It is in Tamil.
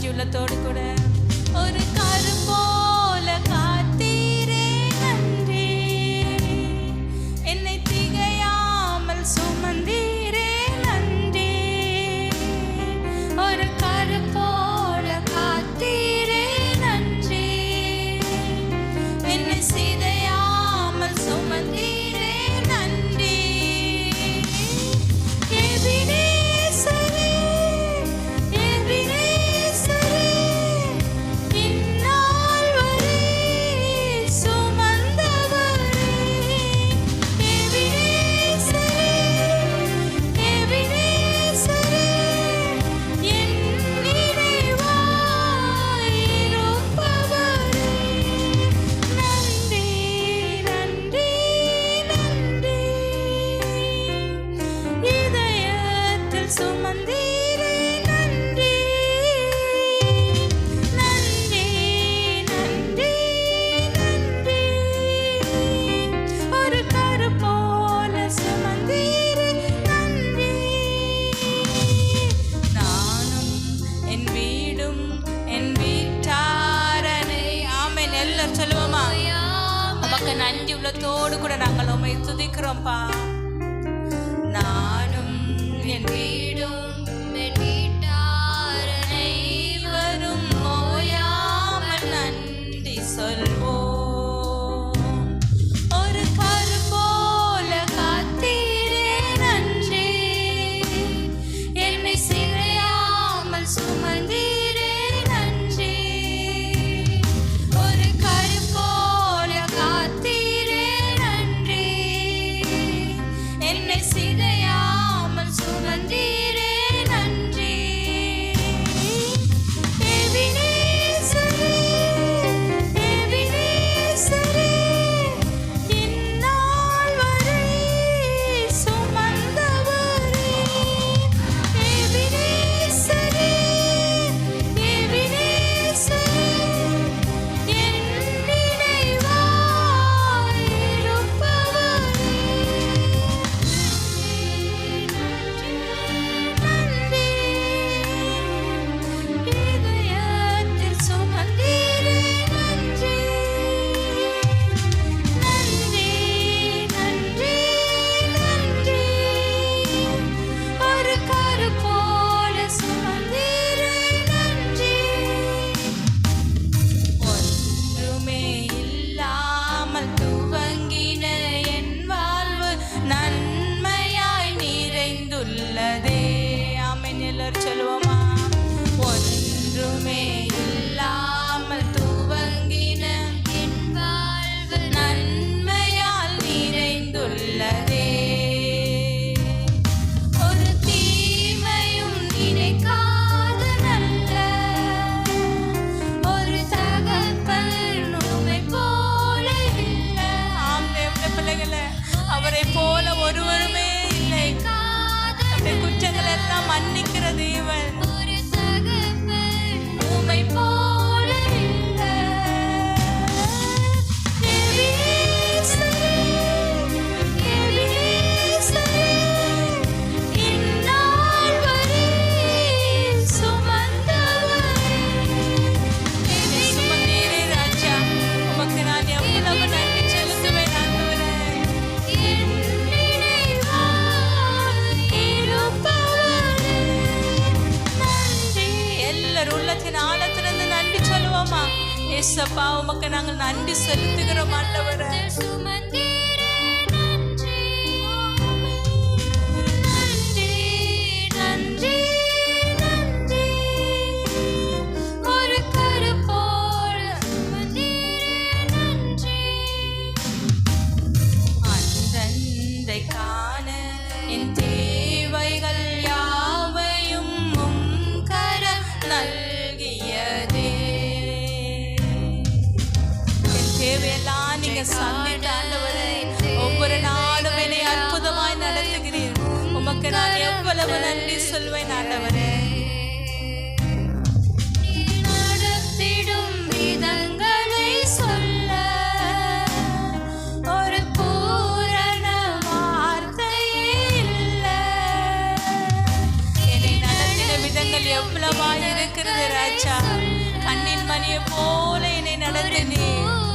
நன்றி உள்ளத்தோடு கூட ஒரு கரு போல காத்தீரே நன்றி, என்னை திகையாமல் சுமந்தீரே நன்றி. ஒரு கரு போல காத்தீரே நன்றி, என்னை சிதையாமல் சுமந்தீரே நன்றி. நன்றி உள்ளத்தோடு கூட நாங்கள் உம்மை துதிக்கிறோம்ப்பா. நானும் என் வீடும் என் வீட்டார் அனைவரும் ஓயாமல் நன்றி சொல்வோம். ஒரு கரு போல காத்தீரே நன்றி, என்னை சிறையாமல் சுமந்தீரே நன்றி. ஒரு கரு போல காத்தீரே நன்றி, என்னை சிதையாமல் சுமந்தீரே நன்றி. எபினேசரே, எபினேசரே, இந்நாள் வரை சுமந்தவரே. எபினேசரே, எபினேசரே, என் நினைவாய் இருப்பவரே. நன்றி, இதயத்தில் சுமந்தீரே நன்றி. நன்றி, நன்றி, நன்றி, ஒரு கரு போல சுமந்தீரே நன்றி. ஒன்றுமே இல்லாமல் துவங்கின என் வாழ்வு நன்மையாய் நிறைந்துள்ளதே. ஆமென். எல்லாரும் சொல்லுவோமா? ஒன்றுமே இல்லாமல் துவங்கின என் வாழ்வு நன்மையால் நிறைந்துள்ளதே. ஒரு தீமையும் நினைக்காத நல்ல ஒரு தகப்பன் உம்மை போல இல்லை. ஆம் தேவனுடைய பிள்ளைகளே, அவரை போல ஒருவருமே இல்லை. நம்முடைய குற்றங்கள் எல்லாம் மன்னிக்கிற தேவன். ஒரு தகப்பன் உம்மை போல இல்லை. எபினேசரே, எபினேசரே, இந்நாள் வரை சுமந்தவரே. என்னை சுமந்தீரே ராஜா, உமக்கு நான் எவ்வளவு நன்றி செலுத்துவேன் ஆண்டவரே. என் நினைவாய் இருப்பவரே. நன்றி. எல்லாரும் உள்ளத்தின் ஆழத்திலிருந்து நன்றி சொல்லுவோமா? ஏசப்பா, உமக்கு நாங்கள் நன்றி செலுத்துகிறோம் ஆண்டவரே. சுமந்தீரே நன்றி. நன்றி, நன்றி, நன்றி, ஒரு கரு போல சுமந்தீரே நன்றி. அந்தந்தை காண என் தேவைகள் யாவையும் உம் கரம் நல்கியதே. என் தேவையெல்லாம் நீங்க சந்தித்த ஆண்டவரே, ஒவ்வொரு நாளும் என்னை அற்புதமாய் நடத்துகிறீர். உமக்கு நான் எவ்வளவு நன்றி சொல்வேன் ஆண்டவரே. நீ நடத்திடும் விதங்களை சொல்ல ஒரு பூரண வார்த்தையே இல்லை. என்னை நடத்தின விதங்கள் எவ்வளவாய் இருக்கு இருக்கிறது ராஜா. கண்ணின் மணியை போல என்னை நடத்தினீர்.